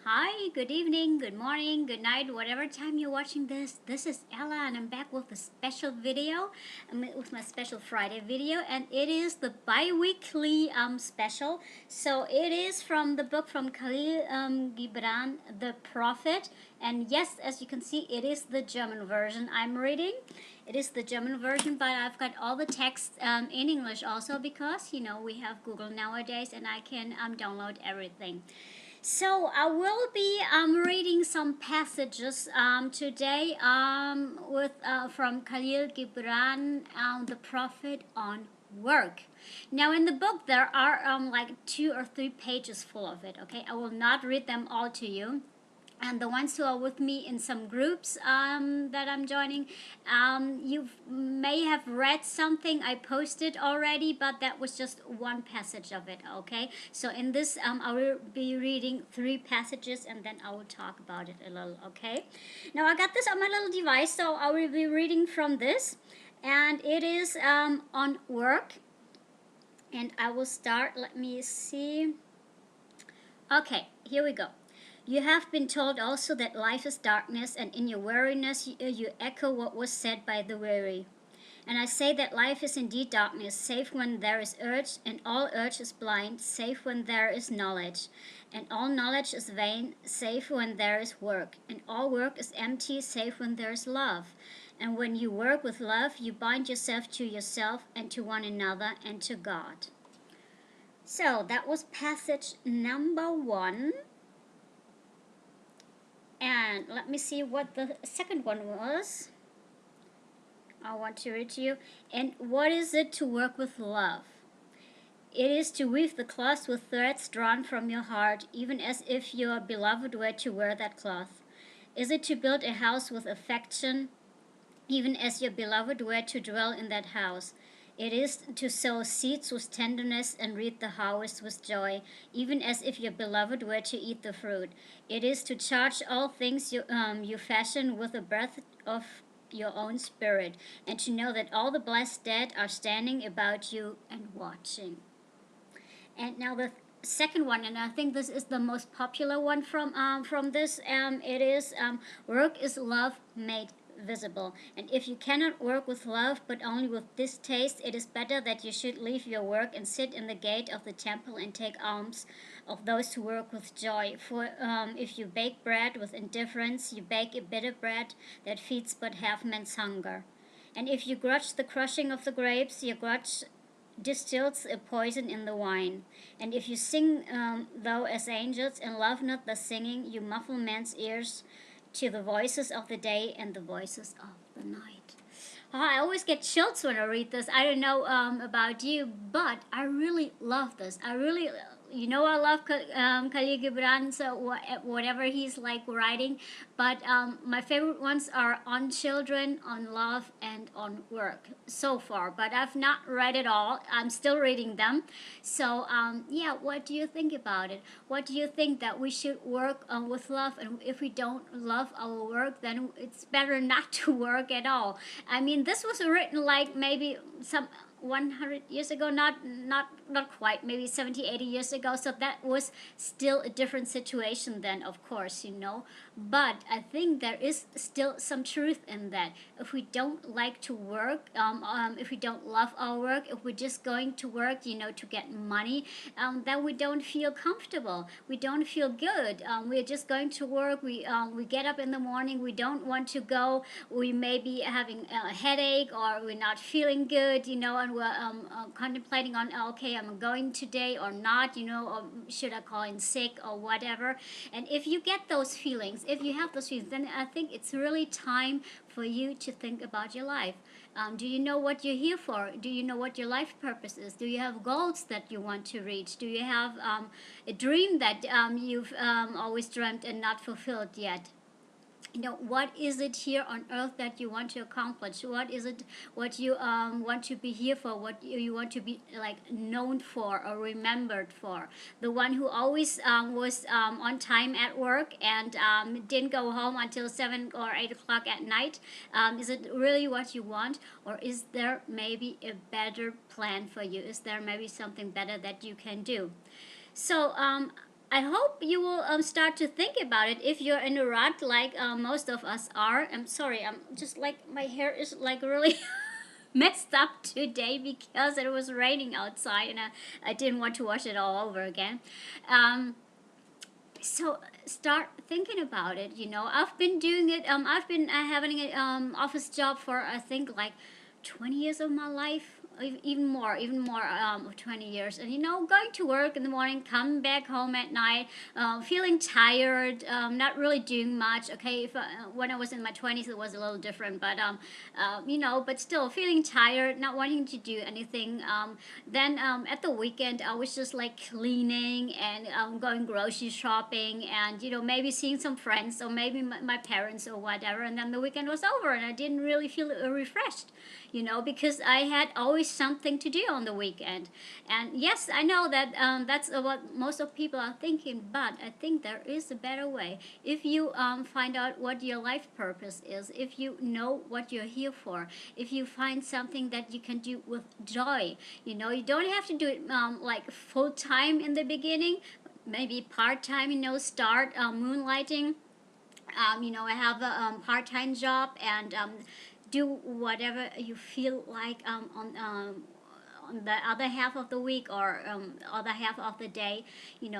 Hi, good evening, good morning, good night, whatever time you're watching this. This is Ella, and I'm back with a special video, with my special Friday video, and it is the bi-weekly special. So it is from the book from Khalil Gibran, The Prophet, and yes, as you can see, it is the German version I'm reading. It is the German version, but I've got all the text in English also because we have Google nowadays, and I can download everything. So I will be reading some passages today with from Khalil Gibran, the Prophet on work. Now in the book there are like 2 or 3 pages full of it. Okay, I will not read them all to you, and the ones who are with me in some groups that I'm joining, you may have read something I posted already, but that was just one passage of it. Okay, so in this, I will be reading 3 passages and then I will talk about it a little. Okay, now I got this on my little device, so I will be reading from this, and it is on work, and I will start. Let me see. Okay, here we go. You have been told also that life is darkness, and in your weariness you echo what was said by the weary. And I say that life is indeed darkness, save when there is urge, and all urge is blind, save when there is knowledge. And all knowledge is vain, save when there is work. And all work is empty, save when there is love. And when you work with love, you bind yourself to yourself and to one another and to God. So that was passage number 1. And let me see what the second one was. I want to read to you. And what is it to work with love? It is to weave the cloth with threads drawn from your heart, even as if your beloved were to wear that cloth. Is it to build a house with affection, even as your beloved were to dwell in that house? It is to sow seeds with tenderness and reap the harvest with joy, even as if your beloved were to eat the fruit. It is to charge all things you fashion with the breath of your own spirit, and to know that all the blessed dead are standing about you and watching. And now the second one, and I think this is the most popular one from this. It is work is love made visible. And if you cannot work with love but only with distaste, it is better that you should leave your work and sit in the gate of the temple and take alms of those who work with joy. For if you bake bread with indifference, you bake a bitter bread that feeds but half men's hunger. And if you grudge the crushing of the grapes, your grudge distills a poison in the wine. And if you sing, though as angels, and love not the singing, you muffle men's ears to the voices of the day and the voices of the night. Oh, I always get chills when I read this. I don't know about you, but I really love this. I really, I love Khalil Gibran, so whatever he's like writing. But my favorite ones are on children, on love, and on work so far. But I've not read it all. I'm still reading them. So yeah, what do you think about it? What do you think that we should work with love? And if we don't love our work, then it's better not to work at all. I mean, this was written like maybe some 100 years ago, not quite, maybe 70, 80 years ago, so that was still a different situation then, of course, but I think there is still some truth in that. If we don't like to work, if we don't love our work, if we're just going to work to get money, then we don't feel comfortable, we don't feel good, we're just going to work, we get up in the morning, we don't want to go, we may be having a headache, or we're not feeling good, and we're contemplating on, okay, I'm going today or not, or should I call in sick or whatever. And if you get those feelings, if you have those feelings, then I think it's really time for you to think about your life. Do you know what you're here for? Do you know what your life purpose is? Do you have goals that you want to reach? Do you have a dream that you've always dreamt and not fulfilled yet? What is it here on earth that you want to accomplish? What is it what you want to be here for? What you want to be like known for or remembered for? The one who always was on time at work and didn't go home until 7 or 8 o'clock at night. Is it really what you want, or is there maybe a better plan for you? Is there maybe something better that you can do? So I hope you will start to think about it if you're in a rut like most of us are. I'm sorry, I'm just like my hair is like really messed up today because it was raining outside and I didn't want to wash it all over again. Um, so start thinking about it. I've been doing it. I've been having an office job for I think like 20 years of my life, even more of 20 years. And going to work in the morning, come back home at night, feeling tired, not really doing much. Okay, if when I was in my 20s it was a little different, but but still feeling tired, not wanting to do anything. Then at the weekend I was just like cleaning and going grocery shopping, and maybe seeing some friends or maybe my parents or whatever. And then the weekend was over and I didn't really feel refreshed, because I had always something to do on the weekend. And yes, I know that that's what most of people are thinking, but I think there is a better way. If you find out what your life purpose is, if you know what you're here for, if you find something that you can do with joy, you don't have to do it like full time in the beginning, maybe part time, start moonlighting. I have a part-time job, and do whatever you feel like on the other half of the week or other half of the day.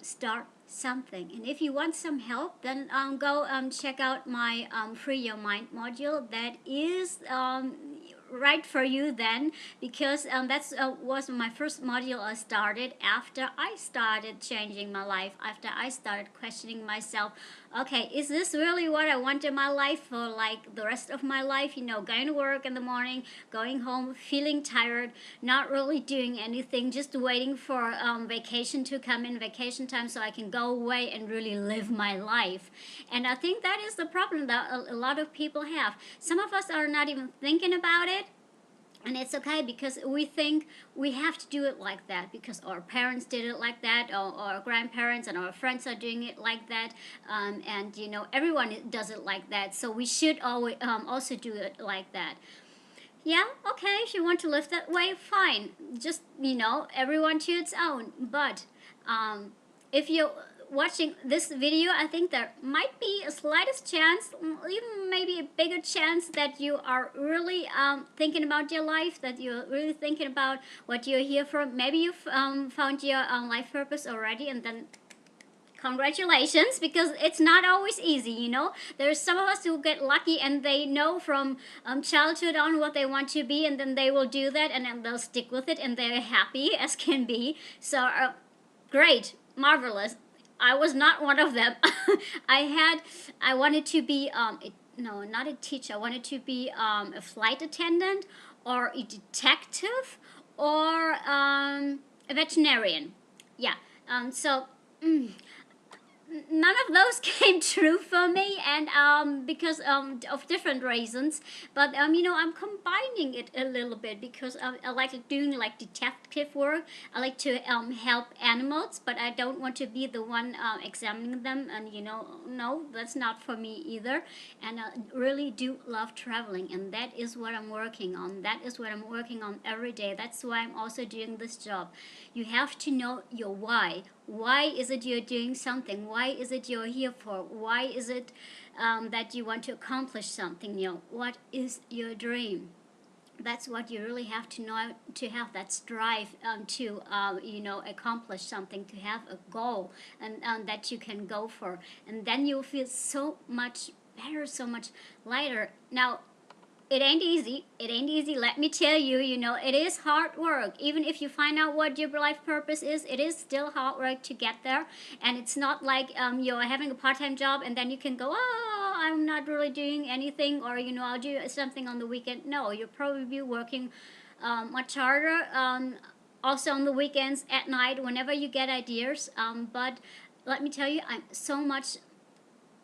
Start something. And if you want some help, then go check out my Free Your Mind module. That is right for you then, because that's was my first module I started after I started changing my life, after I started questioning myself. Okay, is this really what I want in my life for like the rest of my life? Going to work in the morning, going home feeling tired, not really doing anything, just waiting for vacation to come in, vacation time, so I can go away and really live my life. And I think that is the problem that a lot of people have. Some of us are not even thinking about it, and it's okay, because we think we have to do it like that because our parents did it like that, or our grandparents and our friends are doing it like that, and everyone does it like that, so we should always also do it like that. Yeah, okay, if you want to live that way, fine. Just, everyone to its own. But if you're watching this video, I think there might be a slightest chance, even maybe a bigger chance, that you are really thinking about your life, that you're really thinking about what you're here for. Maybe you've found your life purpose already, and then congratulations, because it's not always easy. There's some of us who get lucky and they know from childhood on what they want to be, and then they will do that, and then they'll stick with it, and they're happy as can be. So great, marvelous. I was not one of them. I wanted to be no, not a teacher. I wanted to be a flight attendant, or a detective, or a veterinarian. Yeah. So none of those came true for me, and because of different reasons. But I'm combining it a little bit, because I like doing like detective work. I like to help animals, but I don't want to be the one examining them, and no, that's not for me either. And I really do love traveling, and that is what I'm working on. That is what I'm working on every day. That's why I'm also doing this job. You have to know your why. Why is it you're doing something? Why is it you're here for? Why is it that you want to accomplish something? What is your dream? That's what you really have to know, to have that drive to accomplish something, to have a goal, and that you can go for, and then you'll feel so much better, so much lighter. Now, it ain't easy. It ain't easy. Let me tell you, it is hard work. Even if you find out what your life purpose is, it is still hard work to get there. And it's not like you're having a part-time job and then you can go, oh, I'm not really doing anything, or, I'll do something on the weekend. No, you'll probably be working much harder. Also on the weekends, at night, whenever you get ideas. But let me tell you, I'm so much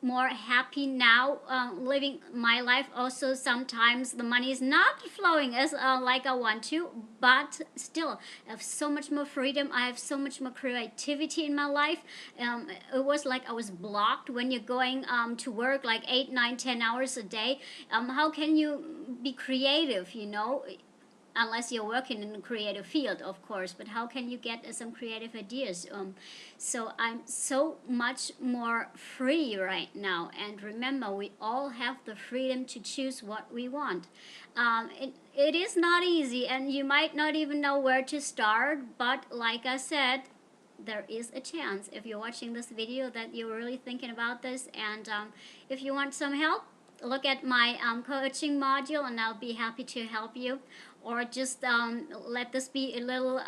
more happy now living my life. Also, sometimes the money is not flowing as like I want to, but still I have so much more freedom. I have so much more creativity in my life. It was like I was blocked when you're going to work like 8, 9, 10 hours a day. How can you be creative? unless you're working in a creative field, of course. But how can you get some creative ideas? So I'm so much more free right now. And remember, we all have the freedom to choose what we want. It is not easy, and you might not even know where to start. But like I said, there is a chance, if you're watching this video, that you're really thinking about this. And if you want some help, look at my coaching module, and I'll be happy to help you. Or just let this be a little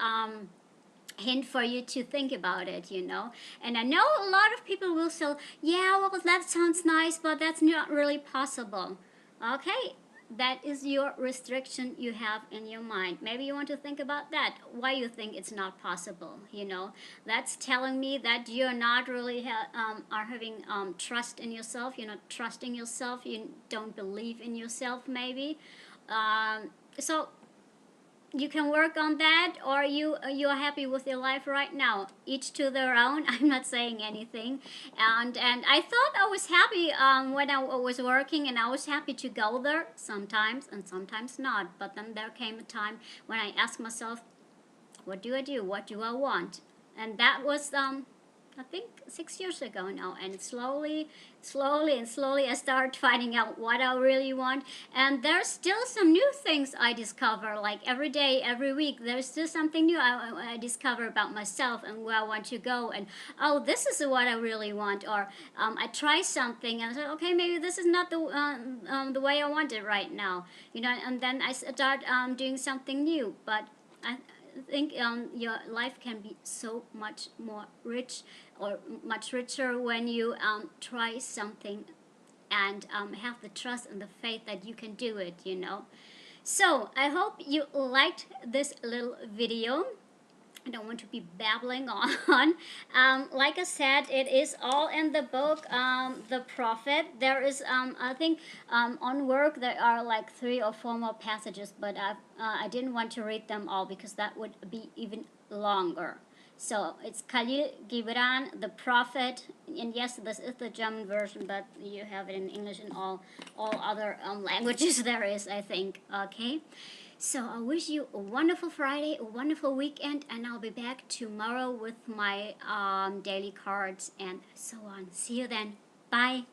hint for you to think about it, you know. And I know a lot of people will say, yeah, well, that sounds nice, but that's not really possible. Okay, that is your restriction you have in your mind. Maybe you want to think about that, why you think it's not possible, you know. That's telling me that you're not really are having trust in yourself. You're not trusting yourself. You don't believe in yourself, maybe. So you can work on that, or you are happy with your life right now. Each to their own. I'm not saying anything. And I thought I was happy when I was working, and I was happy to go there sometimes, and sometimes not. But then there came a time when I asked myself, what do I do? What do I want? And that was I think 6 years ago now. And slowly I start finding out what I really want. And there's still some new things I discover, like every day, every week. There's still something new I discover about myself and where I want to go. And oh, this is what I really want. Or I try something and I say, okay, maybe this is not the way I want it right now, you know. And then I start doing something new. But I think your life can be so much more rich, or much richer, when you try something and have the trust and the faith that you can do it, you know. So I hope you liked this little video. I don't want to be babbling on. Like I said, it is all in the book, The Prophet. There is, I think, on work there are like 3 or 4 more passages, but I didn't want to read them all because that would be even longer. So it's Khalil Gibran, The Prophet, and yes, this is the German version, but you have it in English and all other languages there is, I think. Okay. So I wish you a wonderful Friday, a wonderful weekend, and I'll be back tomorrow with my daily cards and so on. See you then. Bye.